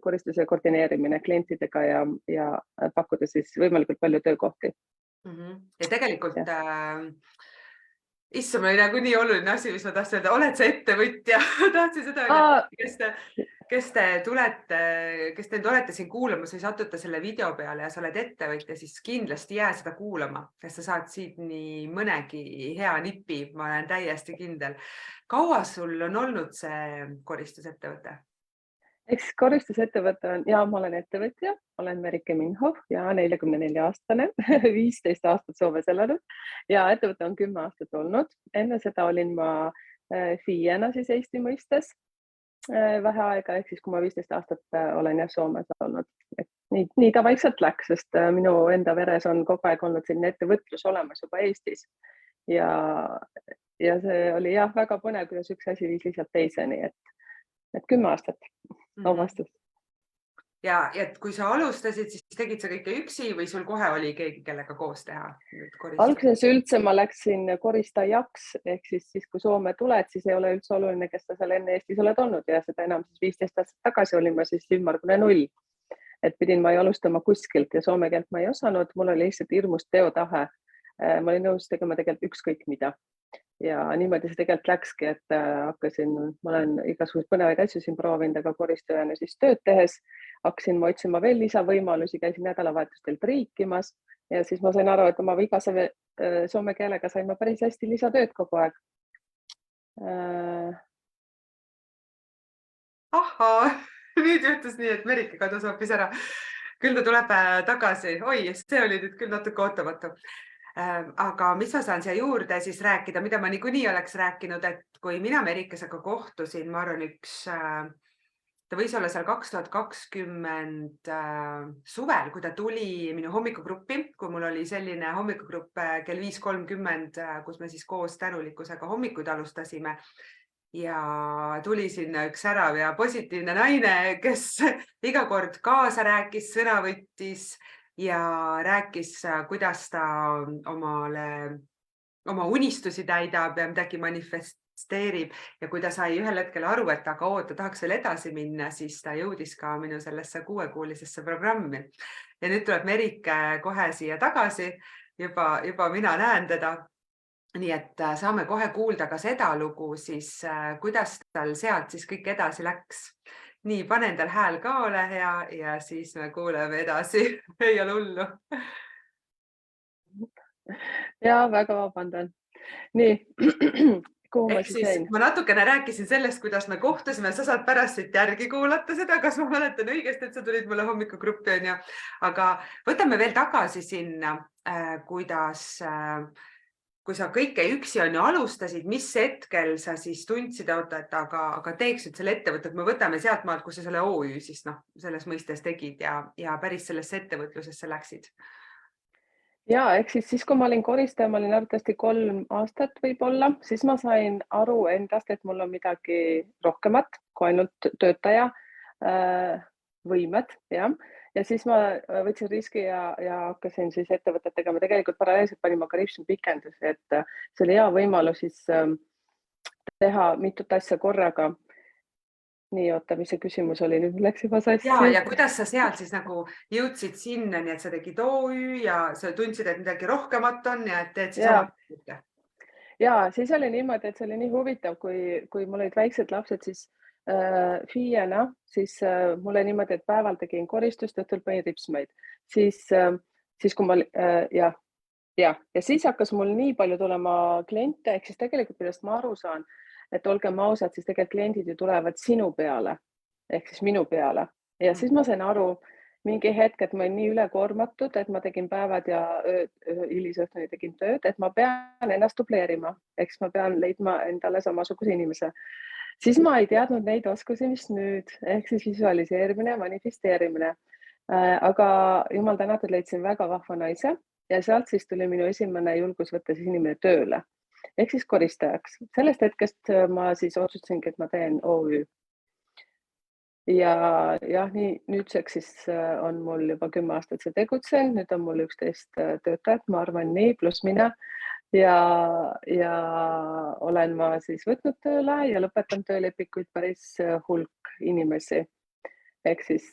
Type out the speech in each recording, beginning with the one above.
koristuse koordineerimine klientidega ja pakkuda siis võimalikult palju töökohti. Ja tegelikult Ja. issand, mul oli nagu nii oluline asi, mis ma tahtsin öelda, oled sa ettevõtja? Tahtsin seda öelda, Aa, kes te olete siin kuulamas või satute selle video peale ja sa oled ettevõtja, siis kindlasti jää seda kuulama, sest sa saad siit nii mõnegi hea nipi, ma olen täiesti kindel. Kaua sul on olnud see koristusettevõte? eks koristusettevõte on, ja ma olen ettevõtja, olen Merike Minhov ja 44-aastane, 15 aastat Soomes elanud ja ettevõte on 10 aastat olnud. Enne seda olin ma FIE-na siis Eesti mõistes vähe aega, ehk siis kui ma 15 aastat olen Soomes olnud. Et nii ta vaikselt läks, sest minu enda veres on kogu aeg olnud selline ettevõtlus olemas juba Eestis. Ja see oli jah, väga põnev, kuidas üks asi viis lihtsalt teiseni, et 10 aastat on vastus. Ja kui sa alustasid, siis tegid sa kõike üksi või sul kohe oli keegi, kellega koos teha? Alguses üldse ma läksin koristajaks, ehk siis kui Soome tuled, siis ei ole üldse oluline, kes sa seal enne Eestis oled olnud ja seda enam siis 15 aastat tagasi olin ma siis ümmargune 0. Et pidin ma alustama kuskilt ja soome keelt ma ei osanud, mul oli lihtsalt hirmus teotahe. Ma olin nõus tegema tegelikult ükskõik mida. Ja niimoodi see tegelikult läkski, et ma olen igasugused põnevaid asju siin proovinud, aga koristajana siis tööd tehes hakkasin ma otsima veel lisavõimalusi, käisin nädalavahetustel triikimas ja siis ma sain aru, et oma vigase soome keelega sain ma päris hästi lisatööd kogu aeg. Ahhaa, nüüd juhtus nii, et Merike kadus hoopis ära. Küll ta tuleb tagasi. Oi, see oli nüüd küll natuke ootamatu. Aga mis ma saan siia juurde siis rääkida, mida ma niikuinii oleks rääkinud, et kui mina Merikesega kohtusin, ma arvan ta võis olla seal 2020 suvel, kui ta tuli minu hommikugruppi, kui mul oli selline hommikugrupp kell 5:30, kus me siis koos tänulikkusega hommikuid alustasime. Ja tuli sinna üks särav ja positiivne naine, kes iga kord kaasa rääkis, sõna võttis ja rääkis, kuidas ta oma unistusi täidab ja midagi manifesteerib ja kui ta sai ühel hetkel aru, et aga ta tahaks veel edasi minna, siis ta jõudis ka minu sellesse 6-kuulisesse programmi. Ja nüüd tuleb Merike kohe siia tagasi, juba mina näen teda. Nii et saame kohe kuulda ka seda lugu, siis kuidas tal sealt siis kõik edasi läks. Nii, pane endal hääl ka, ole hea ja siis me kuuleme edasi. Ei ole hullu. Ja väga vabandan. Nii, kuhu ma siis jäin? Ma natukene rääkisin sellest, kuidas me kohtusime, sa saad pärast siit järgi kuulata seda, kas ma mäletan õigesti, et sa tulid mulle hommikugruppi, on ju. Aga võtame veel tagasi sinna, kuidas kui sa kõike üksi on ju alustasid, mis hetkel sa siis tundsid, et aga teeks nüüd selle ettevõtte, et me võtame sealt maalt, kus sa selle OÜ siis selles mõistes tegid ja päris sellesse ettevõtlusesse läksid? Ja, ehk siis kui ma olin koristaja, ma olin arvatavasti 3 aastat võib-olla, siis ma sain aru endast, et mul on midagi rohkemat kui ainult töötaja võimed, jah. Ja siis ma võtsin riski ja hakkasin siis ettevõtetega, ma tegelikult paralleelselt panin ma Caribbean pikendusi, et see oli hea võimalus siis teha mitut asja korraga. Nii, oota, mis see küsimus oli, nüüd läks juba sassi. Ja kuidas sa sealt siis nagu jõudsid sinna, nii et sa tegid OÜ ja sa tundsid, et midagi rohkemat on ja et teed siis oma tööd? Ja, siis oli niimoodi, et see oli nii huvitav, kui mul olid väiksed lapsed, siis FIE-na, siis mulle niimoodi, et päeval tegin koristust, õhtul panin ripsmeid. Siis kui ma, ja siis hakkas mul nii palju tulema kliente, ehk siis tegelikult millest ma aru saan, et olgem ausad, siis tegelikult kliendid ju tulevad sinu peale, ehk siis minu peale. Ja siis ma sain aru mingi hetk, et ma olin nii ülekoormatud, et ma tegin päevad ja hilisõhtuni tegin tööd, et ma pean ennast dubleerima, ehk siis ma pean leidma endale samasuguse inimese. Siis ma ei teadnud neid oskusi, mis nüüd, ehk siis visualiseerimine, manifesteerimine. Aga jumal tänatud, leidsin väga vahva naise ja sealt siis tuli minu esimene julgus võtta siis inimene tööle, ehk siis koristajaks. Sellest hetkest ma siis otsustasingi, et ma teen OÜ. Ja nii nüüdseks siis on mul juba 10 aastat see tegutsen, nüüd on mul 11 töötajat, ma arvan nii, pluss mina. Ja olen ma siis võtnud tööle ja lõpetan töölepikuid päris hulk inimesi. ehk siis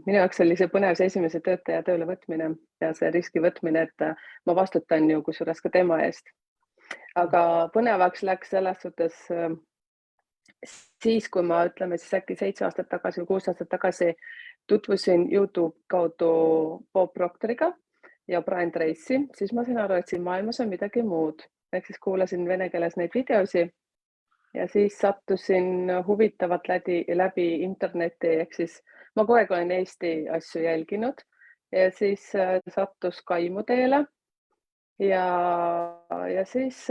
minu jaoks oli see põnev see esimese töötaja tööle võtmine ja see riski võtmine, et ma vastutan ju kusjuures ka tema eest. Aga põnevaks läks selles suhtes siis, kui ma ütleme siis äkki 7 aastat tagasi või 6 aastat tagasi tutvusin YouTube kaudu Bob Proctoriga ja Brian Tracy, siis ma sain aru, et siin maailmas on midagi muud. Ehk siis kuulasin vene keeles neid videosi ja siis sattusin huvitavalt läbi interneti, ehk siis ma kogu aeg olen Eesti asju jälginud ja siis sattus Kaimu teele ja siis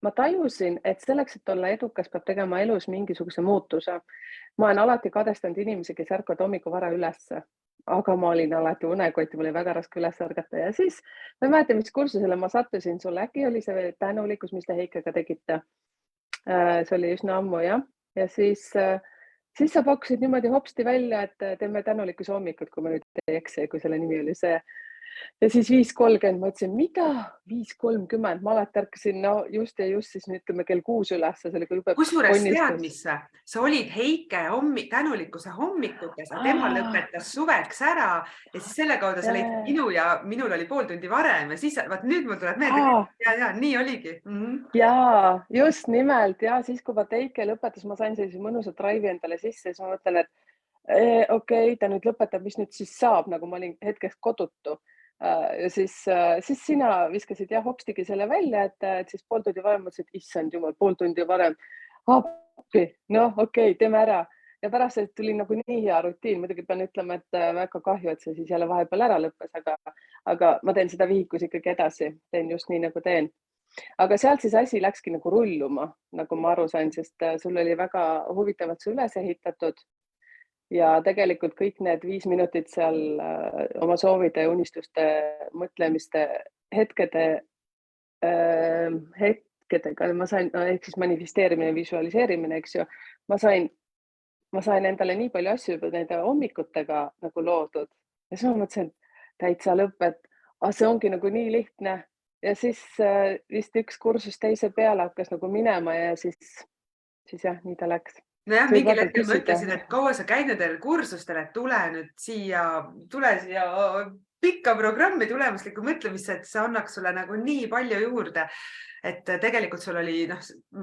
ma tajusin, et selleks, et olla edukas, peab tegema elus mingisuguse muutuse. Ma olen alati kadestanud inimesi, kes ärkavad hommikul vara ülesse, aga ma olin alati unekott ja mul oli väga raske üles ärgata ja siis ma ei mäleta, mis kursusele ma sattusin, sul äkki oli see tänulikkus, mis te Heikega tegite. See oli üsna ammu jah. Ja siis sa pakkusid niimoodi hopsti välja, et teeme tänulikkuse hommikut, kui ma nüüd ei eksi, kui selle nimi oli see. Ja siis 5.30 ma ütlesin, mida? 5.30, ma alati ärkasin just siis nüüd ütleme kell 6 üles. Kusjuures tead, mis sa olid Heike tänulikkuse hommikutes, tema lõpetas suveks ära ja siis selle kaudu sa leidsid minu ja minul oli pool tundi varem ja siis vaat nüüd mul tuleb meelde, ja nii oligi. Jaa, just nimelt ja siis, kui Heike lõpetas, ma sain sellise mõnusa drive'i endale sisse, siis ma mõtlen, et okei, ta nüüd lõpetab, mis nüüd siis saab, nagu ma olin hetkeks kodutu. Ja siis sina viskasid hopstigi selle välja, et siis pool tundi varem mõtlesid, et issand jumal, pool tundi varem. Okei, teeme ära. Ja pärast tuli nagu nii hea rutiin. Muidugi pean ütlema, et väga kahju, et see siis jälle vahepeal ära lõppes, aga ma teen seda vihikus ikkagi edasi. Teen just nii, nagu teen. Aga sealt siis asi läkski nagu rulluma, nagu ma aru sain, sest sul oli väga huvitavalt see üles ehitatud. Ja tegelikult kõik need 5 minutit seal oma soovide ja unistuste mõtlemiste hetkedega ma sain, ehk siis manifesteerimine, visualiseerimine, eks ju, ma sain endale nii palju asju juba nende hommikutega nagu loodud ja siis ma mõtlesin, et täitsa lõpp, et see ongi nagu nii lihtne ja siis vist üks kursus teise peale hakkas nagu minema ja siis jah, nii ta läks. Nojah, mingil hetkel ma ütlesin, et kaua sa käid nendel kursustele, et tule siia pikka programmi tulemuslikku mõtlemisse, et see annaks sulle nagu nii palju juurde. Et tegelikult sul oli,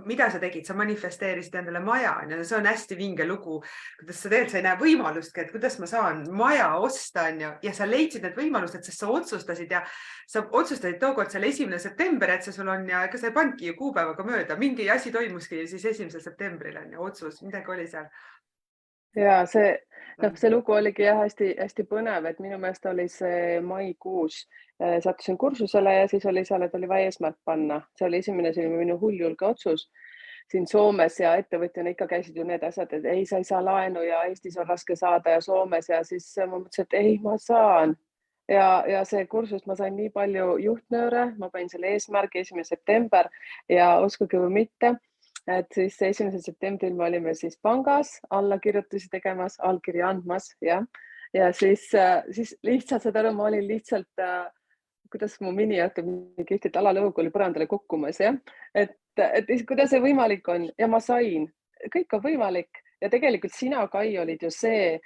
mida sa tegid, sa manifesteerisid endale maja, see on hästi vinge lugu, kuidas sa teed, sa ei näe võimalustki, et kuidas ma saan maja osta, ja sa leidsid need võimalused, sest sa otsustasid tookord selle 1. september, et see sul on ja ega sa ei pandki ju kuupäevaga mööda, mingi asi toimuski siis 1. septembril on otsus, midagi oli seal. Ja see lugu oligi hästi põnev, et minu meelest oli see maikuus, sattusin kursusele ja siis oli seal, et oli vaja eesmärk panna. See oli esimene minu hulljulge otsus siin Soomes ja ettevõtjana ikka käisid ju need asjad, et ei, sa ei saa laenu ja Eestis on raske saada ja Soomes ja siis ma mõtlesin, et ei, ma saan. Ja see kursus ma sain nii palju juhtnööre, ma panin selle eesmärgi 1. september ja uskuge või mitte, et siis 1. septembril me olime siis pangas allakirjutusi tegemas, allkirja andmas ja siis lihtsalt saad aru, ma olin lihtsalt, kuidas mu miniauto kihvtit alalõugu oli põrandale kukkumas, et kuidas see võimalik on ja ma sain, kõik on võimalik ja tegelikult sina, Kai, olid ju see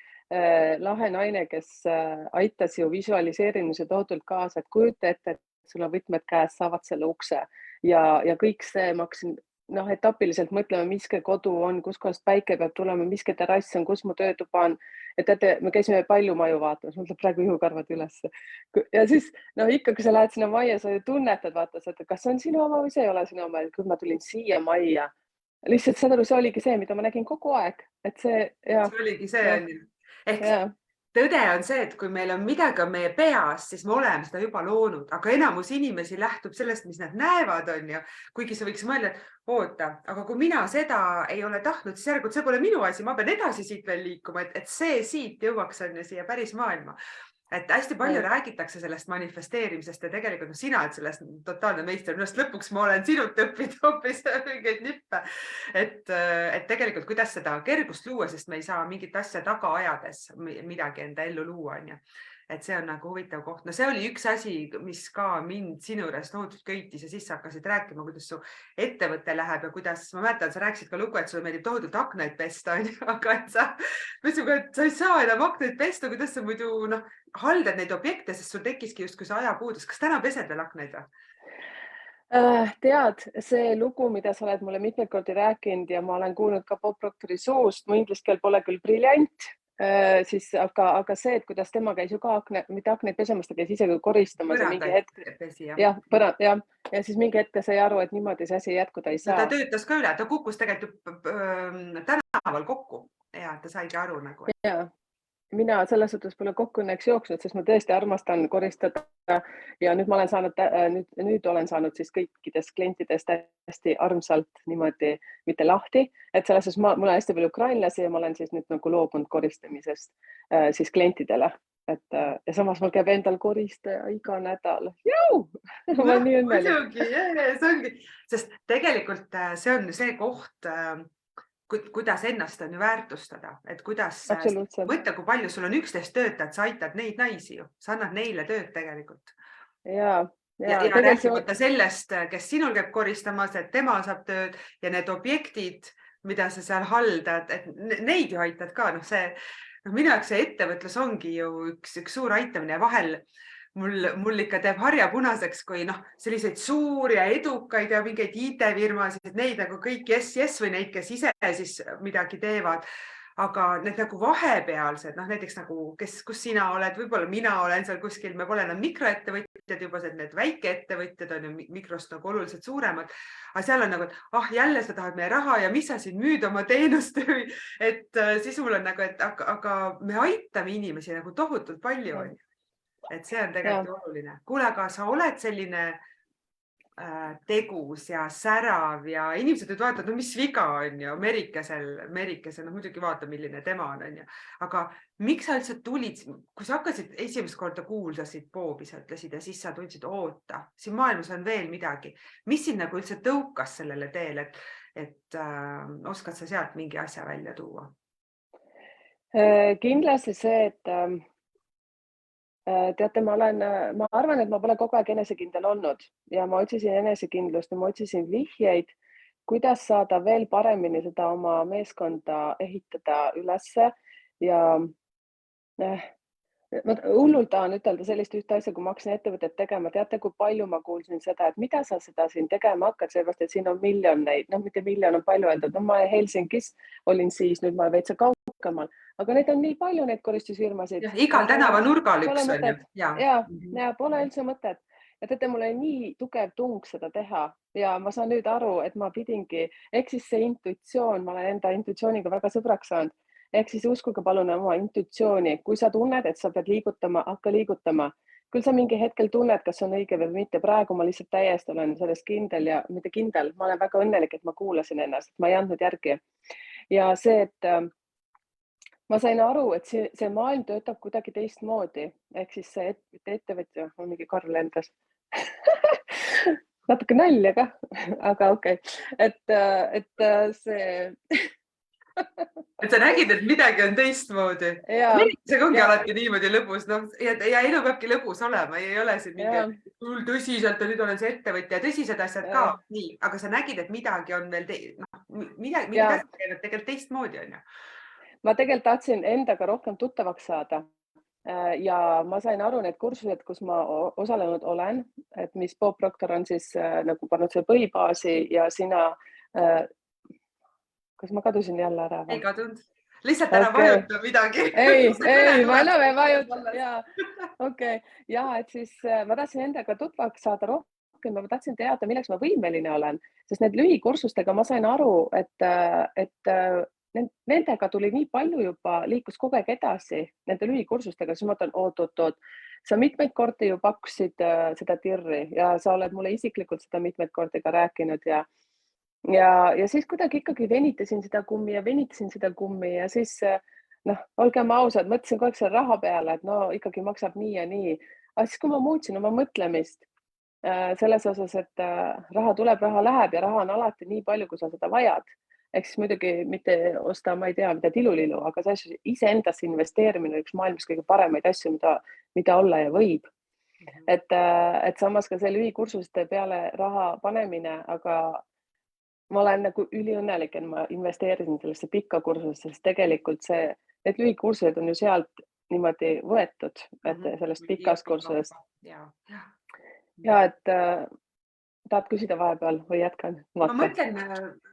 lahe naine, kes aitas ju visualiseerimise tohutult kaasa, et kujuta ette, et sul on võtmed käes, saavad selle ukse ja kõik see ma hakkasin etapiliselt mõtlema, mis kodu on, kus kohast päike peab tulema, mis terrass on, kus mu töötuba on. Et teate, me käisime palju maju vaatamas, mul tuleb praegu ihukarvad üles. Ja siis ikka, kui sa lähed sinna majja, sa ju tunnetad, vaata, kas see on sinu oma või see ei ole sinu oma. Kui ma tulin siia majja, lihtsalt saad aru, see oligi see, mida ma nägin kogu aeg. Et see oligi see on ju. Ehk tõde on see, et kui meil on midagi on meie peas, siis me oleme seda juba loonud, aga enamus inimesi lähtub sellest, mis nad näevad, on ju. Kuigi sa võiks mõelda, et oota, aga kui mina seda ei ole tahtnud, siis järelikult see pole minu asi, ma pean edasi siit veel liikuma, et see siit jõuaks on ju siia päris maailma. Et hästi palju räägitakse sellest manifesteerimisest ja tegelikult sina oled sellest totaalne meister. Minust lõpuks ma olen sinult õppinud hoopis mingeid nippe. Et tegelikult kuidas seda kergust luua, sest me ei saa mingit asja taga ajades midagi enda ellu luua. et see on nagu huvitav koht. No see oli üks asi, mis ka mind sinu juures tohutult köitis ja siis sa hakkasid rääkima, kuidas su ettevõte läheb ja kuidas, ma mäletan, sa rääkisid ka lugu, et sulle meeldib tohutult aknaid pesta, aga et sa ei saa enam aknaid pesta, kuidas sa muidu haldad neid objekte, sest sul tekkiski justkui see ajapuudus. Kas täna pesed veel aknaid või? Tead, see lugu, mida sa oled mulle mitmeid kordi rääkinud ja ma olen kuulnud ka Bob Proctori suust, mu inglise keel pole küll briljant, siis aga see, et kuidas tema käis ju ka mitte aknaid pesemas, ta käis ise koristamas ja mingi hetk, ja siis mingi hetk ta sai aru, et niimoodi see asi jätkuda ei saa. Ta töötas ka üle, ta kukkus tegelikult tänaval kokku ja ta saigi aru nagu. Mina selles suhtes pole kokku õnneks jooksnud, sest ma tõesti armastan koristada ja nüüd ma olen saanud, nüüd olen saanud siis kõikidest klientidest hästi armsalt niimoodi mitte lahti, et selles suhtes mul on hästi palju ukrainlasi ja ma olen siis nüüd nagu loobunud koristamisest siis klientidele, ja samas mul käib endal koristaja iga nädal. Ma olen nii õnnelik. See ongi, sest tegelikult see on see koht, kuidas ennast on ju väärtustada, et kuidas mõtle, kui palju sul on 11 töötajat, sa aitad neid naisi ju, sa annad neile tööd tegelikult. Ja rääkimata sellest, kes sinul käib koristamas, et tema saab tööd ja need objektid, mida sa seal haldad, et neid ju aitad ka. Minu jaoks see ettevõtlus ongi ju üks suur aitamine ja vahel mul ikka teeb harja punaseks, kui selliseid suuri ja edukaid ja mingeid IT-firmasid, neid nagu kõik yes või neid, kes ise siis midagi teevad. Aga need nagu vahepealsed, näiteks nagu, kus sina oled, võib-olla mina olen seal kuskil, me pole enam mikroettevõtjad juba, need väikeettevõtjad on ju mikrost nagu oluliselt suuremad. Aga seal on nagu, et jälle sa tahad meie raha ja mis sa siin müüd oma teenust, et siis mul on nagu, et aga me aitame inimesi nagu tohutult palju. Et see on tegelikult oluline. Kuule, aga sa oled selline tegus ja särav ja inimesed nüüd vaatavad, mis viga on ju Merikesel, muidugi vaata, milline tema on ju. Aga miks sa üldse tulid, kui sa hakkasid esimest korda kuuldasid Bobi, sa ütlesid ja siis sa tundsid, oota, siin maailmas on veel midagi. Mis sind nagu üldse tõukas sellele teele, et oskad sa sealt mingi asja välja tuua? Kindlasti see, et teate, ma arvan, et ma pole kogu aeg enesekindel olnud ja ma otsisin enesekindlust ja ma otsisin vihjeid, kuidas saada veel paremini seda oma meeskonda ehitada ülesse ja ma hullult tahan ütelda sellist ühte asja, kui ma hakkasin ettevõtet tegema, teate, kui palju ma kuulsin seda, et mida sa seda siin tegema hakkad, sellepärast, et siin on miljoneid, mitte miljon on palju öeldud, ma Helsingis olin siis, nüüd ma veitsa kaugemal. Aga neid on nii palju, neid koristusfirmasid. Igal tänava nurgal üks on ju. Ja pole üldse mõtet. Ja teate, mul oli nii tugev tung seda teha ja ma saan nüüd aru, et ma pidingi, ehk siis see intuitsioon, ma olen enda intuitsiooniga väga sõbraks saanud, ehk siis uskuge palun oma intuitsiooni, kui sa tunned, et sa pead liigutama, hakka liigutama. Küll sa mingi hetkel tunned, kas on õige või mitte. Praegu ma lihtsalt täiesti olen sellest kindel ja mitte kindel, ma olen väga õnnelik, et ma kuulasin ennast, ma ei andnud järgi. Ja see, et ma sain aru, et see maailm töötab kuidagi teistmoodi, ehk siis see ettevõtja, on mingi Karl lendas. Natuke nalja ka, aga okei. Et see... Et sa nägid, et midagi on teistmoodi. See ongi alati niimoodi lõbus. Ja elu peabki lõbus olema. Ei ole siin mingi tõsiselt, nüüd olen see ettevõtja. Tõsised asjad ka. Nii, aga sa nägid, et midagi on veel midagi tegelikult teistmoodi on ju. Ma tegelikult tahtsin endaga rohkem tuttavaks saada ja ma sain aru need kursused, kus ma osalenud olen, et mis Bob Proctor on siis nagu pannud see põhibaasi ja sina, kas ma kadusin jälle ära? Ei kadunud. Lihtsalt ära vajuta midagi. Ei, ma enam ei vajuta. Okei. Ja, et siis ma tahtsin endaga tuttavaks saada rohkem, ma tahtsin teada, milleks ma võimeline olen, sest need lühikursustega ma sain aru, et nendega tuli nii palju juba, liikus kogu aeg edasi nende lühikursustega, siis ma mõtlen, oot, sa mitmeid kordi ju pakkusid seda tirri ja sa oled mulle isiklikult seda mitmeid kordi ka rääkinud ja siis kuidagi ikkagi venitasin seda kummi ja siis olgem ausad, mõtlesin kogu aeg selle raha peale, et ikkagi maksab nii ja nii. Aga siis, kui ma muutsin oma mõtlemist selles osas, et raha tuleb, raha läheb ja raha on alati nii palju, kui sa seda vajad. Ehk siis muidugi mitte osta, ma ei tea, mida tilulilu, aga see asju iseendasse investeerimine on üks maailmas kõige paremaid asju, mida olla ja võib. Et samas ka see lühikursuste peale raha panemine, aga ma olen nagu üliõnnelik, et ma investeerisin sellesse pikka kursusesse, sest tegelikult need lühikursused on ju sealt niimoodi võetud, et sellest pikast kursusest. Ja, et tahad küsida vahepeal või jätkan? Ma mõtlen,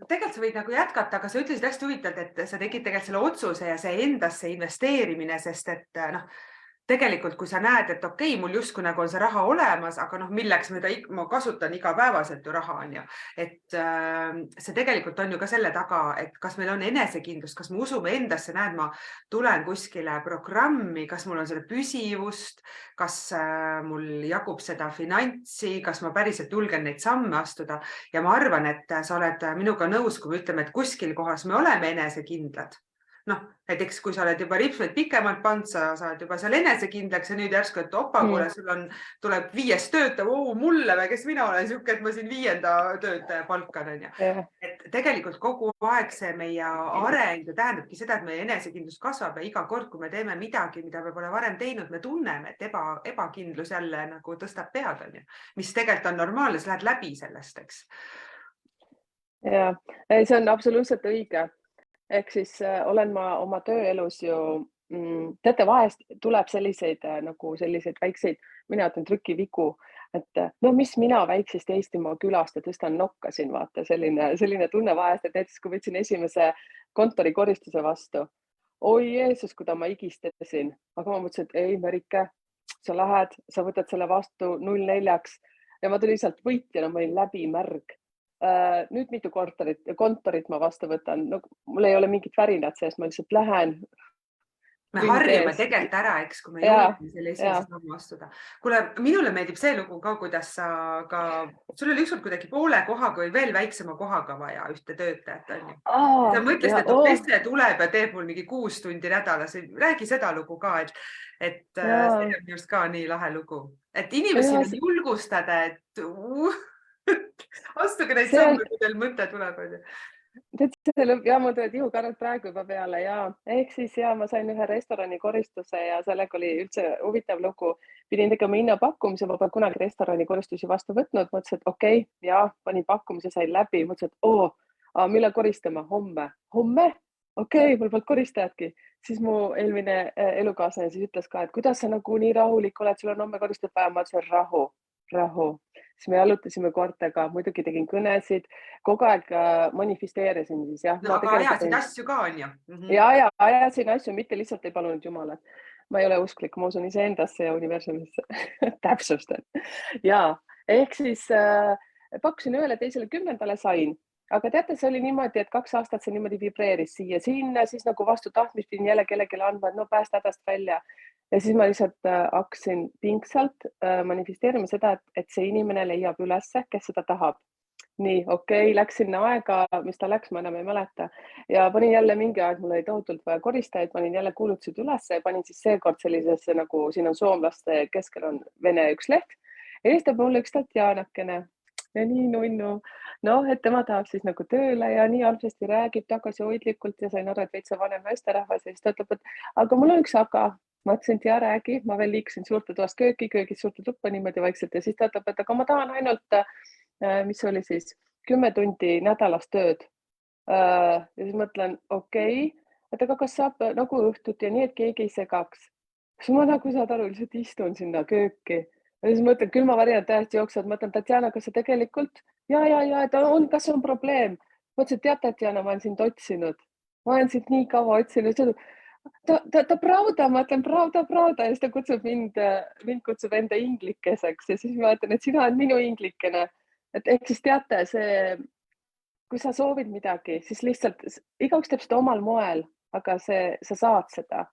tegelikult sa võid nagu jätkata, aga sa ütlesid hästi huvitavalt, et sa tegid tegelikult selle otsuse ja see endasse investeerimine, sest et tegelikult, kui sa näed, et okei, mul justkui nagu on see raha olemas, aga milleks ma kasutan igapäevaselt ju raha on ju. Et see tegelikult on ju ka selle taga, et kas meil on enesekindlust, kas me usume endasse, näed, ma tulen kuskile programmi, kas mul on seda püsivust, kas mul jagub seda finantsi, kas ma päriselt julgen neid samme astuda. Ja ma arvan, et sa oled minuga nõus, kui me ütleme, et kuskil kohas me oleme enesekindlad. Näiteks kui sa oled juba ripsmeid pikemalt pand, sa oled juba seal enesekindlaks ja nüüd järsku, et opa, kuule, sul tuleb 5 töötaja, mulle või kes mina olen siuke, et ma siin 5. töötaja palkan on ju. Et tegelikult kogu aeg see meie areng tähendabki seda, et meie enesekindlus kasvab ja iga kord, kui me teeme midagi, mida me pole varem teinud, me tunneme, et ebakindlus jälle nagu tõstab pead on ju, mis tegelikult on normaalne, sa lähed läbi sellest, eks. Ja, see on absoluutselt õige. Ehk siis olen ma oma tööelus ju, teate, vahest tuleb selliseid väikseid, mina ütlen trükivigu, et mis mina väiksest Eestimaa külast ja tõstan nokka siin, vaata, selline tunne vahest, et näiteks kui võtsin esimese kontorikoristuse vastu, oi Jeesus, kuida ma igistasin, aga ma mõtlesin, et ei, Merike, sa lähed, sa võtad selle vastu 0-4 ja ma tulin lihtsalt võitjana, ma olin läbi märg. Nüüd mitu kontorit ma vastu võtan, mul ei ole mingit värinat sees, ma lihtsalt lähen. Me harjume tegelikult ära, eks, kui me julgeme selle esimese sammu astuda. Kuule, minule meeldib see lugu ka, kuidas sul oli ükskord kuidagi poole kohaga või veel väiksema kohaga vaja ühte töötajat. Sa mõtlesid, et Pesse tuleb ja teeb mul mingi 6 tundi nädalas. Räägi seda lugu ka, et see on minu arust ka nii lahe lugu. Et inimesi julgustada, et astuge neid samme, kui teil mõte tuleb. Ja mul tuled ihukarvad praegu juba peale ja ehk siis ma sain ühe restorani koristuse ja sellega oli üldse huvitav lugu. Pidin tegema hinnapakkumise, ma pole kunagi restorani koristusi vastu võtnud, mõtlesin, et okei, panin pakkumise, sain läbi, mõtlesin, et millal koristama? Homme? Okei, mul polnud koristajatki. Siis mu eelmine elukaaslane siis ütles ka, et kuidas sa nagu nii rahulik oled, sul on homme koristajat vaja, ma ütlesin rahu. Siis me jalutasime koortega, muidugi tegin kõnesid, kogu aeg manifesteerisin siis, jah. Aga ajasid asju ka on ju? Ja ajasin asju, mitte lihtsalt ei palunud Jumalat. Ma ei ole usklik, ma usun iseendasse ja universumisse. Täpsustan. Ja, ehk siis pakkusin 1-2-10 sain. Aga teate, see oli niimoodi, et 2 aastat see niimoodi vibreeris siia sinna, siis nagu vastu tahtmist pidin jälle kellelegi andma, et päästa hädast välja. Ja siis ma lihtsalt hakkasin pingsalt manifesteerima seda, et see inimene leiab ülesse, kes seda tahab. Nii, okei, läks sinna aega, mis ta läks, ma enam ei mäleta. Ja panin jälle mingi aeg, mul oli tohutult vaja koristajaid, panin jälle kuulutused ülesse ja panin siis seekord sellisesse, nagu siin on soomlaste keskel on Vene üks leht. Helistab mulle üks Tatjanakene ja nii nunnu. Et tema tahab siis nagu tööle ja nii armsasti räägib tagasihoidlikult ja sain aru, et veitsa vanem naisterahvas ja siis ta ütleb, et aga mul on üks aga. Ma ütlesin, et räägi, ma veel liikusin suurte toast köögist suurte tuppa niimoodi vaikselt ja siis ta ütleb, et aga ma tahan ainult, mis oli siis 10 tundi nädalas tööd. Ja siis mõtlen, okei, et aga kas saab nagu õhtut ja nii, et keegi ei segaks. Siis ma nagu saad aru, lihtsalt istun sinna kööki. Ja siis mõtlen, küll ma varinad täiesti jooksvad, mõtlen, Tatjana, kas sa tegelikult? Ja, et kas on probleem? Mõtlesin, et Tatjana, ma olen sind otsinud. Ma olen sind nii kaua otsinud. Ta pravda, ma ütlen pravda ja siis ta kutsub mind kutsub enda inglikeseks ja siis ma ütlen, et sina oled minu inglikene. Et ehk siis teate, kui sa soovid midagi, siis lihtsalt igaüks teeb seda omal moel, aga sa saad seda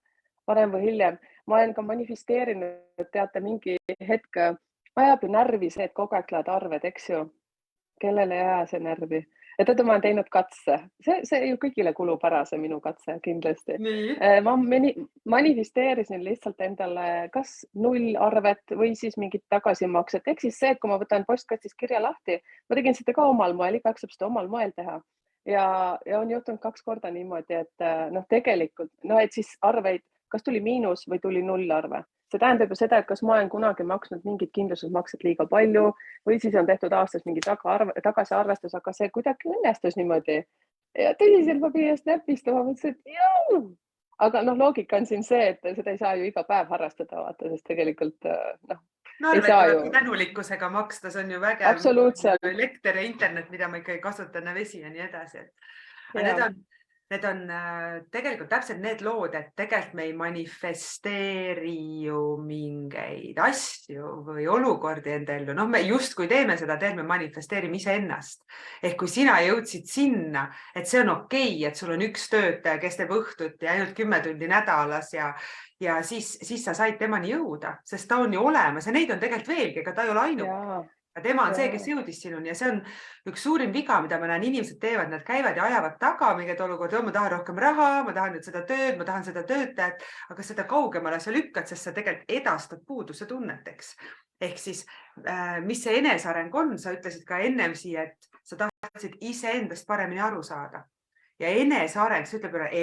varem või hiljem. Ma olen ka manifesteerinud, teate, mingi hetk ajab ju närvi see, et kogu aeg lähevad arved, eks ju. Kellele ei aja see närvi? Ja ma olen teinud katse. See ju kõigile kulub ära, see minu katse kindlasti. Ma manifesteerisin lihtsalt endale kas 0 arvet või siis mingit tagasimakset. Ehk siis see, et kui ma võtan postkastist kirja lahti, ma tegin seda ka omal moel, igaüks saab seda omal moel teha. ja on juhtunud 2 korda niimoodi, et noh, tegelikult, no et siis arveid, kas tuli miinus või tuli nullarve. See tähendab ju seda, et kas ma olen kunagi maksnud mingit kindlustusmakset liiga palju või siis on tehtud aastas mingi tagasiarvestus, aga see kuidagi õnnestus niimoodi. Ja tõsiselt ma pidin ennast näpistama, mõtlesin, et jõu! Aga noh, loogika on siin see, et seda ei saa ju iga päev harrastada, vaata, sest tegelikult noh, no ei arved saa tuleb ju. tänulikkusega maksta, see on ju vägev. Absoluutselt. Elekter ja internet, mida ma ikkagi kasutan, ja vesi ja nii edasi. Ja. Need on tegelikult täpselt need lood, et tegelikult me ei manifesteeri ju mingeid asju või olukordi enda ellu. Noh, me justkui teeme seda, me manifesteerime iseennast. Ehk kui sina jõudsid sinna, et see on okei, et sul on üks töötaja, kes teeb õhtut ja ainult 10 tundi nädalas ja siis sa said temani jõuda, sest ta on ju olemas ja neid on tegelikult veelgi, ega ta ei ole ainuke. Ja tema on see, kes jõudis sinuni ja see on üks suurim viga, mida ma näen, inimesed teevad, nad käivad ja ajavad taga mingeid olukorda, ma tahan rohkem raha, ma tahan nüüd seda tööd, ma tahan seda töötajat, aga seda kaugemale sa lükkad, sest sa tegelikult edastad puuduse tunneteks. Ehk siis, mis see eneseareng on, sa ütlesid ka ennem siia, et sa tahtsid iseendast paremini aru saada. Ja eneseareng, see ütleb üle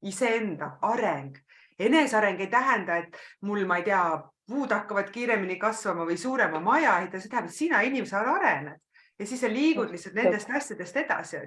iseenda areng. Eneseareng ei tähenda, et mul, ma ei tea, puud hakkavad kiiremini kasvama või suurema maja ehitada, see tähendab, et sina inimesena arened ja siis sa liigud lihtsalt nendest asjadest edasi.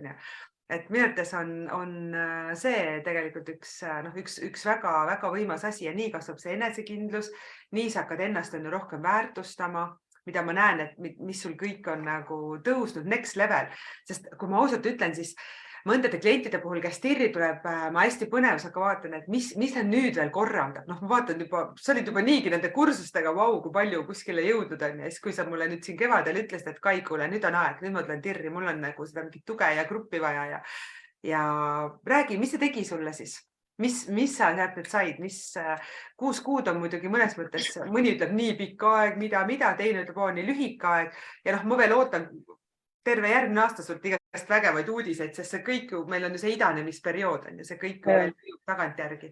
Et minu arvates on see tegelikult üks väga-väga võimas asi ja nii kasvab see enesekindlus, nii sa hakkad ennast rohkem väärtustama, mida ma näen, et mis sul kõik on nagu tõusnud next level, sest kui ma ausalt ütlen, siis mõndade klientide puhul, kes tirri tuleb, ma hästi põnevusega vaatan, et mis nad nüüd veel korraldab. Noh, ma vaatan juba, sa olid juba niigi nende kursustega, vau, kui palju kuskile jõudnud on. Ja siis, kui sa mulle nüüd siin kevadel ütlesid, et Kai, kuule, nüüd on aeg, nüüd ma tulen tirri, mul on nagu seda mingit tuge ja gruppi vaja ja räägi, mis see tegi sulle siis? Mis sa sealt nüüd said? 6 kuud on muidugi mõnes mõttes, mõni ütleb nii pikk aeg, mida, teine ütleb, nii lühike aeg. Ja noh, ma veel ootan terve järgmine aasta sult igast vägevaid uudiseid, sest see kõik ju, meil on ju see idanemisperiood on ja see kõik veel tagantjärgi.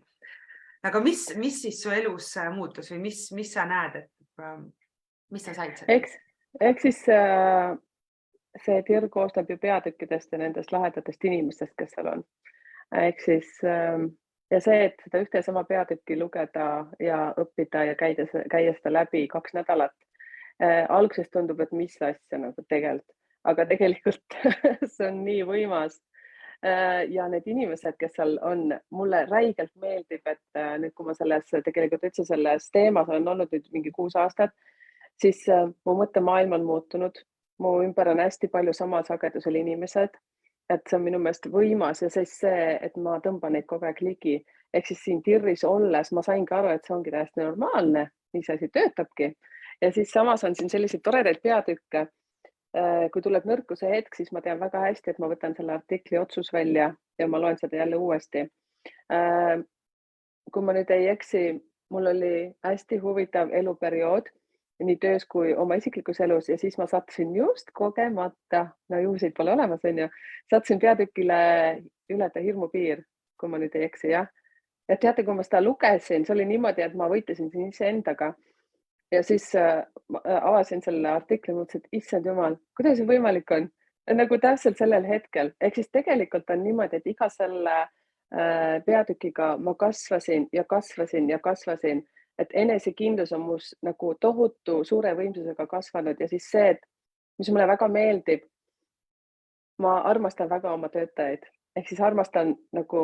Aga mis siis su elus muutus või mis sa näed, et mis sa said seda? Eks siis see tirg koostab ju peatükkidest ja nendest lahedatest inimestest, kes seal on. Ehk siis ja see, et seda ühte sama peatükki lugeda ja õppida ja käia seda läbi 2 nädalat. Alguses tundub, et mis asja nagu tegelikult. Aga tegelikult see on nii võimas. Ja need inimesed, kes seal on, mulle räigelt meeldib, et nüüd, kui ma tegelikult üldse selles teemas olen olnud nüüd mingi 6 aastat, siis mu mõttemaailm on muutunud. Mu ümber on hästi palju samal sagedusel inimesed, et see on minu meelest võimas ja siis see, et ma tõmban neid kogu aeg ligi. Ehk siis siin tirris olles ma saingi aru, et see ongi täiesti normaalne, nii see asi töötabki. Ja siis samas on siin selliseid toredaid peatükke. Kui tuleb nõrkuse hetk, siis ma tean väga hästi, et ma võtan selle artikli otsus välja ja ma loen seda jälle uuesti. Kui ma nüüd ei eksi, mul oli hästi huvitav eluperiood nii töös kui oma isiklikus elus ja siis ma sattusin just kogemata, no juhuseid pole olemas, on ju, sattusin peatükile ületada hirmupiir, kui ma nüüd ei eksi, jah. Ja teate, kui ma seda lugesin, see oli niimoodi, et ma võitlesin siin iseendaga. Ja siis avasin selle artikli, mõtlesin, et issand jumal, kuidas see võimalik on? Nagu täpselt sellel hetkel. Ehk siis tegelikult on niimoodi, et iga selle peatükiga ma kasvasin ja kasvasin ja kasvasin, et enesekindlus on mus nagu tohutu suure võimsusega kasvanud ja siis see, et mis mulle väga meeldib, ma armastan väga oma töötajaid. Ehk siis armastan nagu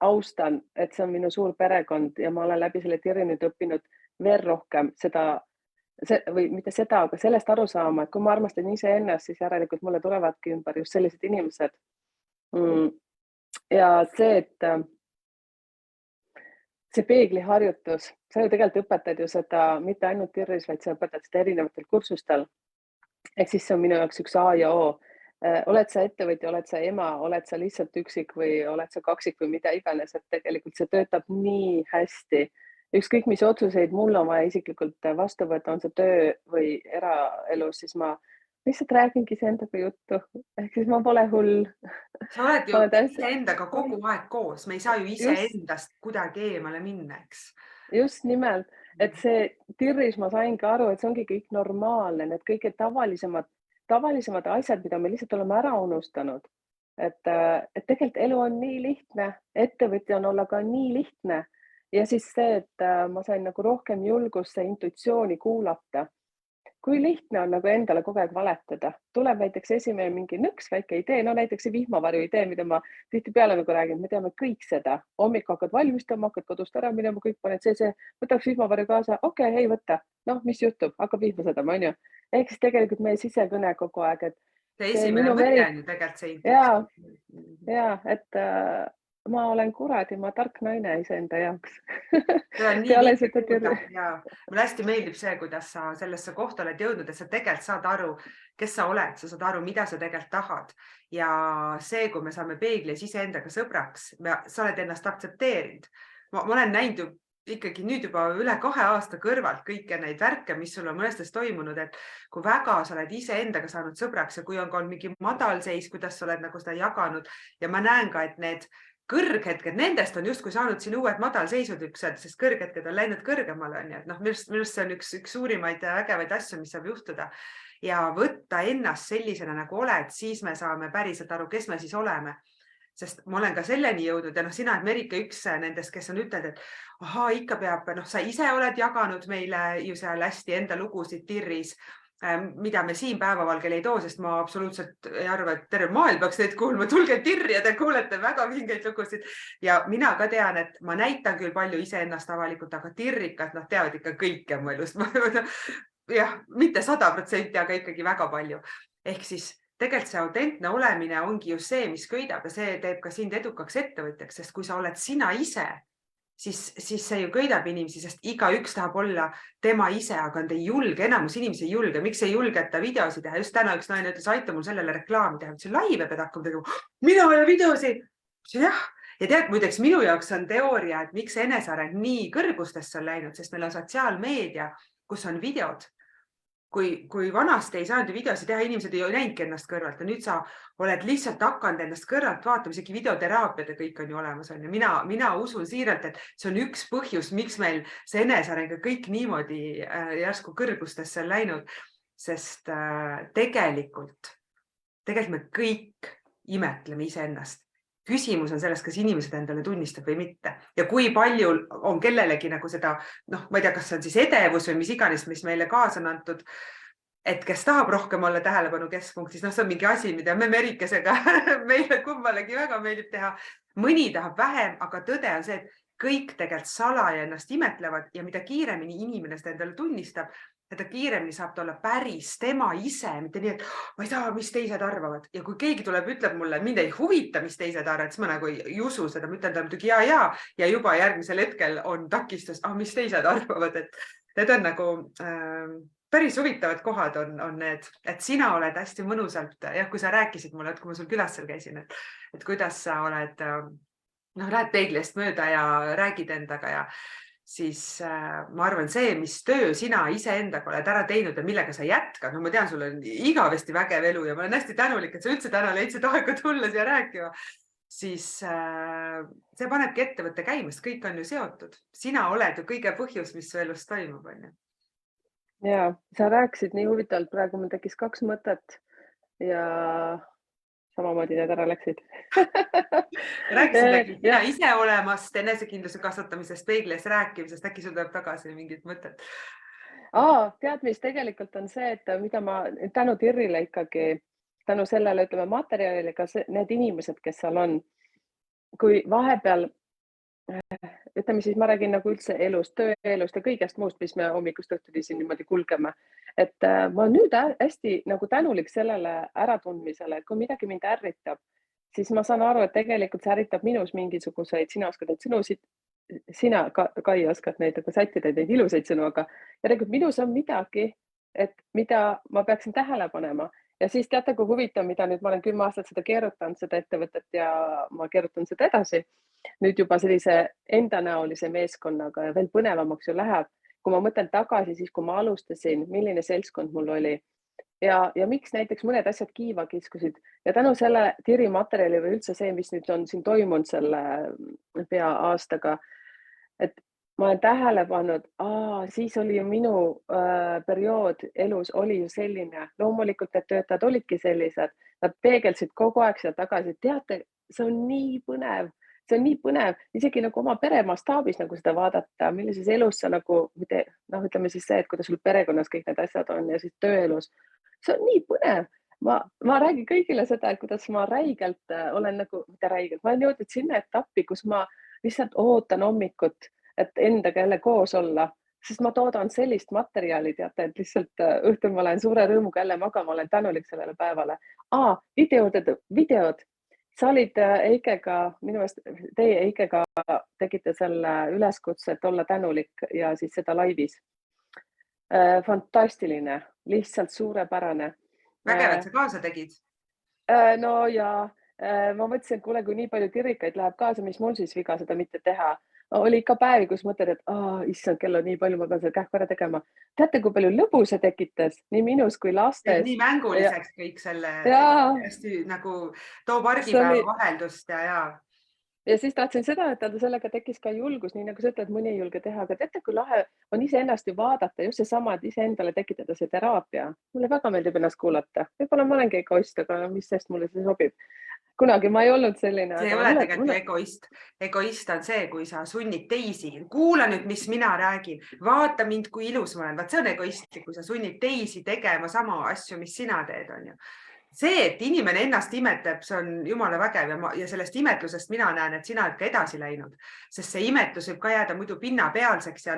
austan, et see on minu suur perekond ja ma olen läbi selle tirri nüüd õppinud veel rohkem või mitte seda, aga sellest aru saama, et kui ma armastan iseennast, siis järelikult mulle tulevadki ümber just sellised inimesed. Ja see, et see peegliharjutus, sa ju tegelikult õpetad ju seda mitte ainult tirris, vaid sa õpetad seda erinevatel kursustel. Ehk siis see on minu jaoks üks A ja O. Oled sa ettevõtja, oled sa ema, oled sa lihtsalt üksik või oled sa kaksik või mida iganes, et tegelikult see töötab nii hästi. Ükskõik, mis otsuseid mul on vaja isiklikult vastu võtta, on see töö või eraelus, siis ma lihtsalt räägingi iseendaga juttu. Ehk siis ma pole hull. Sa oled ju iseendaga kogu aeg koos, me ei saa ju iseendast kuidagi eemale minna, eks? Just nimelt, et see tirris ma saingi aru, et see ongi kõik normaalne, need kõige tavalisemad asjad, mida me lihtsalt oleme ära unustanud. et tegelikult elu on nii lihtne, ettevõtja on olla ka nii lihtne ja siis see, et ma sain nagu rohkem julgust see intuitsiooni kuulata. Kui lihtne on nagu endale kogu aeg valetada, tuleb näiteks esimene mingi nõks väike idee, no näiteks see vihmavarju idee, mida ma tihtipeale nagu räägin, me teame kõik seda, hommik hakkad valmistama, hakkad kodust ära minema, kõik paned see, võtaks vihmavarju kaasa, okei, ei võta, noh, mis juhtub, hakkab vihma sadama, on ju. Ehk siis tegelikult meie sisekõne kogu aeg, et see see esimene minu mõte veri on ju tegelikult see ja, intuitsioon. et ma olen kuradima tark naine iseenda jaoks. See on nii Peale vinge seda kuulda ja mulle hästi meeldib see, kuidas sa sellesse kohta oled jõudnud, et sa tegelikult saad aru, kes sa oled, sa saad aru, mida sa tegelikult tahad. Ja see, kui me saame peeglis iseendaga sõbraks, sa oled ennast aktsepteerinud. Ma olen näinud ju ikkagi nüüd juba üle 2 aasta kõrvalt kõike neid värke, mis sul on mõnestes toimunud, et kui väga sa oled iseendaga saanud sõbraks ja kui on ka olnud mingi madalseis, kuidas sa oled nagu seda jaganud ja ma näen ka, et need kõrghetked, nendest on justkui saanud siin uued madalseisud üksed, sest kõrghetked on läinud kõrgemale, on ju, et noh, minu arust see on üks suurimaid vägevaid asju, mis saab juhtuda ja võtta ennast sellisena nagu oled, siis me saame päriselt aru, kes me siis oleme. Sest ma olen ka selleni jõudnud ja noh, sina oled Merike üks nendest, kes on ütelnud, et ahaa, ikka peab, noh, sa ise oled jaganud meile ju seal hästi enda lugusid tirris, mida me siin päevavalgel ei too, sest ma absoluutselt ei arva, et terve maailm peaks neid kuulma. Tulge tirri ja te kuulete väga vingeid lugusid. Ja mina ka tean, et ma näitan küll palju iseennast avalikult, aga tirrikad, noh, teavad ikka kõike mu elust. Jah, mitte 100%, aga ikkagi väga palju. Ehk siis tegelikult see autentne olemine ongi ju see, mis köidab ja see teeb ka sind edukaks ettevõtjaks, sest kui sa oled sina ise, siis see ju köidab inimesi, sest igaüks tahab olla tema ise, aga nad ei julge, enamus inimesi ei julge. Miks ei julgeta videosi teha? Just täna üks naine ütles, aita mul sellele reklaami teha. See laive pead hakkama tegema. Mina ja videosi. Jah. Ja tead, muideks minu jaoks on teooria, et miks eneseareng nii kõrgustesse on läinud, sest meil on sotsiaalmeedia, kus on videod. Kui vanasti ei saanud videosi teha, inimesed ei näinudki ennast kõrvalt ja nüüd sa oled lihtsalt hakanud ennast kõrvalt vaatama, isegi videoteraapiad ja kõik on ju olemas. On. Ja mina usun siiralt, et see on üks põhjus, miks meil see eneseareng kõik niimoodi järsku kõrgustesse on läinud, sest tegelikult me kõik imetleme iseennast. Küsimus on selles, kas inimesed endale tunnistab või mitte. Ja kui palju on kellelegi nagu seda, noh, ma ei tea, kas see on siis edevus või mis iganes, mis meile kaasa on antud, et kes tahab rohkem olla tähelepanu keskpunktis, noh, see on mingi asi, mida me Merikesega meile kummalegi väga meeldib teha. Mõni tahab vähem, aga tõde on see, et kõik tegelikult salaja ennast imetlevad ja mida kiiremini inimene seda endale tunnistab, seda kiiremini saab ta olla päris tema ise, mitte nii, et ma ei tea, mis teised arvavad. Ja kui keegi tuleb, ütleb mulle, mind ei huvita, mis teised arvavad, siis ma nagu ei usu seda, ma ütlen talle muidugi ja juba järgmisel hetkel on takistus, mis teised arvavad, et need on nagu päris huvitavad kohad on need, et sina oled hästi mõnusalt, jah, kui sa rääkisid mulle, et kui ma sul külas seal käisin, et kuidas sa oled, noh, lähed peeglist mööda ja räägid endaga ja siis ma arvan, see, mis töö sina iseendaga oled ära teinud ja millega sa jätkad, no ma tean, sul on igavesti vägev elu ja ma olen hästi tänulik, et sa üldse täna leidsid aega tulla siia rääkima, siis see panebki ettevõtte käimast, kõik on ju seotud. Sina oled ju kõige põhjus, mis su elus toimub, on ju. Ja, sa rääkisid nii huvitavalt, praegu mul tekkis 2 mõtet ja samamoodi need ära läksid. Rääkisid mina ise olemast, enesekindluse kasvatamisest, peeglis rääkimisest, äkki sul tuleb tagasi mingit mõtet? Tead, mis tegelikult on see, et mida ma tänu Tirrile ikkagi, tänu sellele, ütleme, materjalile, ka need inimesed, kes seal on, kui vahepeal, ütleme siis, ma räägin nagu üldse elust, tööelust ja kõigest muust, mis me hommikust õhtuni siin niimoodi kulgeme. Et ma nüüd hästi nagu tänulik sellele äratundmisele, et kui midagi mind ärritab, siis ma saan aru, et tegelikult see ärritab minus mingisuguseid, sina oskad neid sõnusid, sina Kai oskad neid nagu sättida, neid ilusaid sõnu, aga järelikult minus on midagi, et mida ma peaksin tähele panema. Ja siis teate, kui huvitav, mida nüüd ma olen 10 aastat seda keerutanud, seda ettevõtet ja ma keerutan seda edasi. Nüüd juba sellise endanäolise meeskonnaga ja veel põnevamaks ju läheb. Kui ma mõtlen tagasi, siis kui ma alustasin, milline seltskond mul oli ja miks näiteks mõned asjad kiiva kiskusid ja tänu selle Tiri materjali või üldse see, mis nüüd on siin toimunud selle pea aastaga, et ma olen tähele pannud, siis oli ju minu periood elus oli ju selline, loomulikult need töötajad olidki sellised, nad peegeldasid kogu aeg seda tagasi, teate, see on nii põnev, see on nii põnev, isegi nagu oma pere mastaabis nagu seda vaadata, millises elus sa nagu, noh, ütleme siis see, et kuidas sul perekonnas kõik need asjad on ja siis tööelus, see on nii põnev. Ma räägin kõigile seda, et kuidas ma räigelt olen nagu, mitte räigelt, ma olen jõudnud sinna etappi, kus ma lihtsalt ootan hommikut, et endaga jälle koos olla, sest ma toodan sellist materjali, teate, et lihtsalt õhtul ma lähen suure rõõmuga jälle magama, olen tänulik sellele päevale. Videod. Sa olid Eikega, minu meelest teie Eikega tegite selle üleskutse, et olla tänulik ja siis seda laivis. Fantastiline, lihtsalt suurepärane. Vägev, et sa kaasa tegid. No ja ma mõtlesin, et kuule, kui nii palju tirrikaid läheb kaasa, mis mul siis viga seda mitte teha. Oli ikka päevi, kus mõtled, et issand, kell on nii palju, ma pean selle kähku ära tegema. Teate, kui palju lõbu see tekitas nii minus kui lastes. Nii mänguliseks kõik selle hästi nagu toob argipäeva vaheldust ja. Ja siis tahtsin seda ütelda, sellega tekkis ka julgus, nii nagu sa ütled, mõni ei julge teha, aga teate, kui lahe on iseennast ju vaadata, just seesama, et iseendale tekitada see teraapia. Mulle väga meeldib ennast kuulata. Võib-olla ma olengi egoist, aga mis sest mulle see sobib. Kunagi ma ei olnud selline. See ei ole tegelikult egoist. Egoist on see, kui sa sunnid teisi. Kuula nüüd, mis mina räägin. Vaata mind, kui ilus ma olen. Vaat see on egoistlik, kui sa sunnid teisi tegema sama asju, mis sina teed, on ju. See, et inimene ennast imetleb, see on jumala vägev ja sellest imetlusest mina näen, et sina oled ka edasi läinud, sest see imetlus võib ka jääda muidu pinnapealseks ja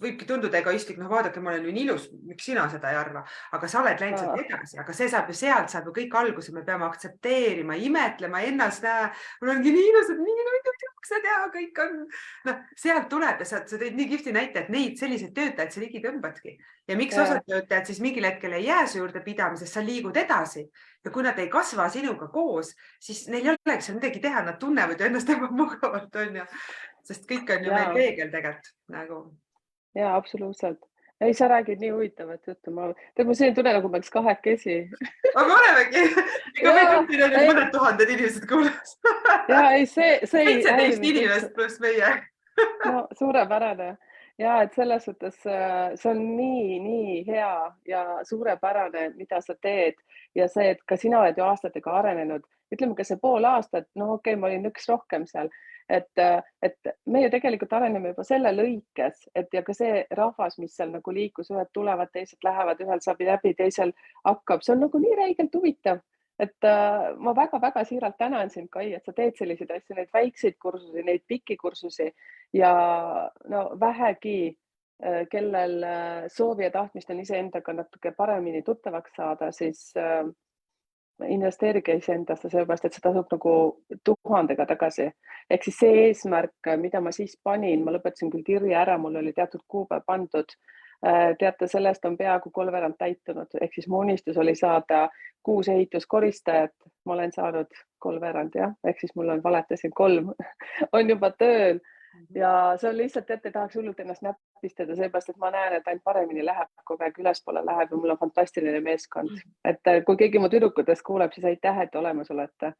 võibki tunduda egoistlik, vaadake, ma olen ju nii ilus, miks sina seda ei arva, aga sa oled läinud sealt edasi, aga see saab ju sealt saab ju kõik alguse, me peame aktsepteerima, imetlema ennast, mul ongi nii ilus, et nii juuksed ja kõik on, sealt tuleb ja sa tõid nii kihvti näite, et neid selliseid töötajaid sa ligi tõmbadki ja miks osad töötajad siis mingil hetkel ei jää su juurde pidamisest, sa liigud edasi ja kui nad ei kasva sinuga koos, siis neil ei olegi seal midagi teha, nad tunnevad ju ennast ebamugavalt, on ju, sest kõik on ju meil peegel tegelikult nagu. Jaa, absoluutselt. Ei, sa räägid nii huvitavat juttu. Ma siin tunne nagu peaks kahekesi. Aga me olemegi. Ega meil on nüüd mõned tuhanded inimesed kuulas. Jaa, ei, see 17 inimest pluss meie. No, suurepärane. Ja, et selles suhtes see on nii hea ja suurepärane, mida sa teed ja see, et ka sina oled ju aastatega arenenud. Ütleme ka see pool aastat, okei, ma olin üks rohkem seal. Et me ju tegelikult areneme juba selle lõikes, et ja ka see rahvas, mis seal nagu liikus, ühed tulevad, teised lähevad, ühel saab läbi, teisel hakkab, see on nagu nii räigelt huvitav, et ma väga-väga siiralt tänan sind, Kai, et sa teed selliseid asju, neid väikseid kursusi, neid pikki kursusi ja vähegi, kellel soovi ja tahtmist on iseendaga natuke paremini tuttavaks saada, siis investeerige iseendasse, sellepärast, et see tasub nagu 1000-ga tagasi. Ehk siis see eesmärk, mida ma siis panin, ma lõpetasin küll kirja ära, mul oli teatud kuupäev pandud. Teate, sellest on peaaegu 3/4 täitunud. Ehk siis mu unistus oli saada 6 ehituskoristajat. Ma olen saanud 3/4, jah. Ehk siis mul on valetasin 3 on juba tööl. Ja see on lihtsalt, teate, tahaks hullult ennast näpistada, seepärast, et ma näen, et ainult paremini läheb, kogu aeg ülespoole läheb ja mul on fantastiline meeskond. Et kui keegi mu tüdrukutest kuuleb, siis aitäh, et olemas olete.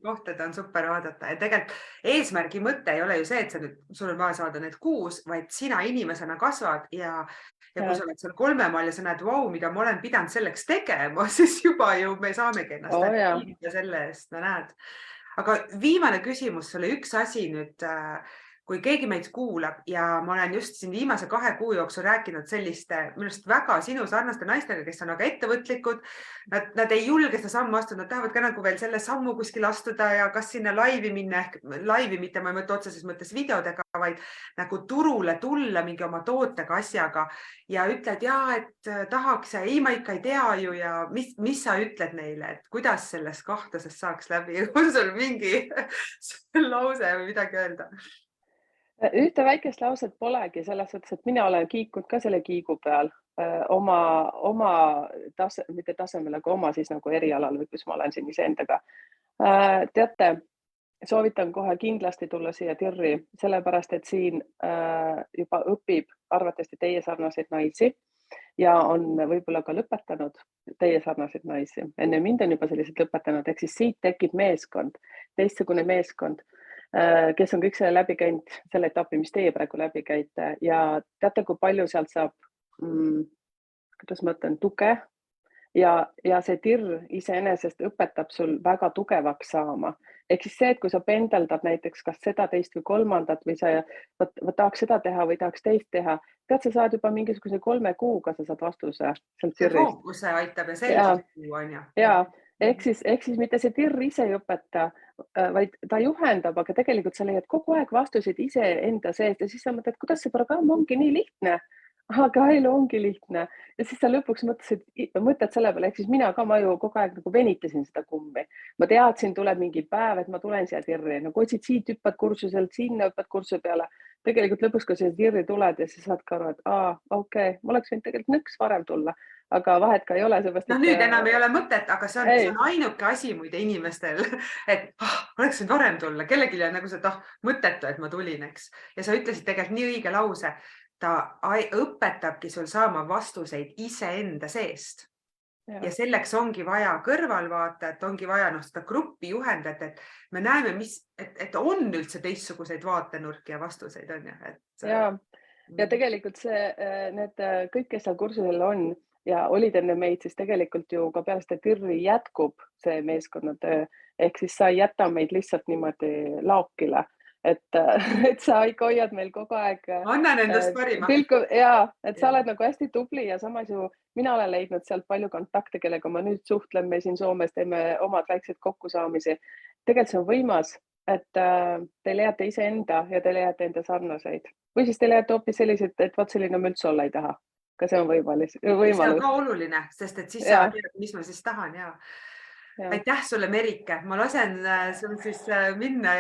Kohtad on super vaadata ja tegelikult eesmärgi mõte ei ole ju see, et sul on vaja saada need 6, vaid sina inimesena kasvad ja kui sa oled seal 3 maal ja sa näed, vau, mida ma olen pidanud selleks tegema, siis juba ju me saamegi ennast selle eest, näed. Aga viimane küsimus sulle, üks asi nüüd, kui keegi meid kuulab ja ma olen just siin viimase 2 kuu jooksul rääkinud selliste minust väga sinu sarnaste naistega, kes on aga ettevõtlikud, nad ei julge seda sammu astuda, nad tahavad ka nagu veel selle sammu kuskil astuda ja kas sinna laivi minna, ehk laivi mitte ma ei mõtle otseses mõttes videodega, vaid nagu turule tulla mingi oma tootega asjaga ja ütled, et tahaks ja ei, ma ikka ei tea ju ja mis sa ütled neile, et kuidas sellest kahtlusest saaks läbi, on sul mingi lause või midagi öelda? Ühte väikest lauset polegi selles suhtes, et mina olen kiikunud ka selle kiigu peal oma mitte tasemel, aga oma siis nagu erialal või kus ma olen siin iseendaga. Teate, soovitan kohe kindlasti tulla siia TIR-i, sellepärast, et siin juba õpib arvatavasti teie sarnaseid naisi ja on võib-olla ka lõpetanud teie sarnaseid naisi. Enne mind on juba sellised lõpetanud, ehk siis siit tekib meeskond, teistsugune meeskond. kes on kõik selle läbi käinud, selle etapi, mis teie praegu läbi käite ja teate, kui palju sealt saab, kuidas ma ütlen, tuge ja see tirr iseenesest õpetab sul väga tugevaks saama. Ehk siis see, et kui sa pendeldad näiteks kas seda, teist või kolmandat või sa tahaks seda teha või tahaks teist teha, tead, sa saad juba mingisuguse 3 kuuga, sa saad vastuse sealt See tirrist. fookuse aitab ja selgust tuua, on ju. Ja ehk siis mitte see tirr ise ei õpeta, vaid ta juhendab, aga tegelikult sa leiad kogu aeg vastuseid iseenda seest ja siis sa mõtled, kuidas see programm ongi nii lihtne. Aga elu ongi lihtne ja siis sa lõpuks mõtled selle peale, ehk siis mina ka, ma ju kogu aeg nagu venitasin seda kummi. Ma teadsin, tuleb mingi päev, et ma tulen siia tirri, nagu otsid siit, hüppad kursuselt, sinna hüppad kursuse peale. Tegelikult lõpuks, kui sa tirri tuled ja siis saad ka aru, et okei, ma oleks võinud tegelikult nõks varem tulla, aga vahet ka ei ole. No nüüd enam ei ole mõtet, aga see on ainuke asi muide inimestel, et oleks võinud varem tulla, kellelgi on nagu see, mõttetu, et ma tulin, eks. Ja sa ütlesid tegelikult nii õige lause. Ta õpetabki sul saama vastuseid iseenda seest. Ja selleks ongi vaja kõrvalvaatajat, ongi vaja seda gruppi juhendajat, et me näeme, et on üldse teistsuguseid vaatenurki ja vastuseid on ju. Ja tegelikult need kõik, kes seal kursusel on ja olid enne meid, siis tegelikult ju ka peale seda tirri jätkub see meeskonnatöö. Ehk siis sa ei jäta meid lihtsalt niimoodi laokile. Et sa ikka hoiad meil kogu aeg. Annan endast parima. Et sa oled nagu hästi tubli ja samas ju mina olen leidnud sealt palju kontakte, kellega ma nüüd suhtlen, me siin Soomes teeme omad väiksed kokkusaamisi. Tegelikult see on võimas, et te leiate iseenda ja te leiate enda sarnaseid. Või siis te leiate hoopis sellised, et vaat selline ma üldse olla ei taha. Ka see on võimalus. See on ka oluline, sest et siis sa tead, mis ma siis tahan ja. Aitäh sulle, Merike. Ma lasen sul siis minna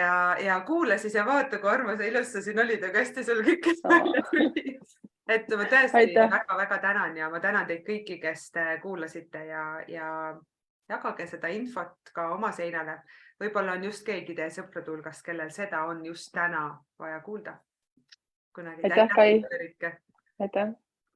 ja kuula siis ja vaata, kui armas ja ilus sa siin olid, aga hästi sul kõik välja tuli. Et ma tõesti väga-väga tänan ja ma tänan teid kõiki, kes te kuulasite ja jagage seda infot ka oma seinale. Võib-olla on just keegi teie sõprade hulgast, kellel seda on just täna vaja kuulda. Aitäh, Kai. Aitäh.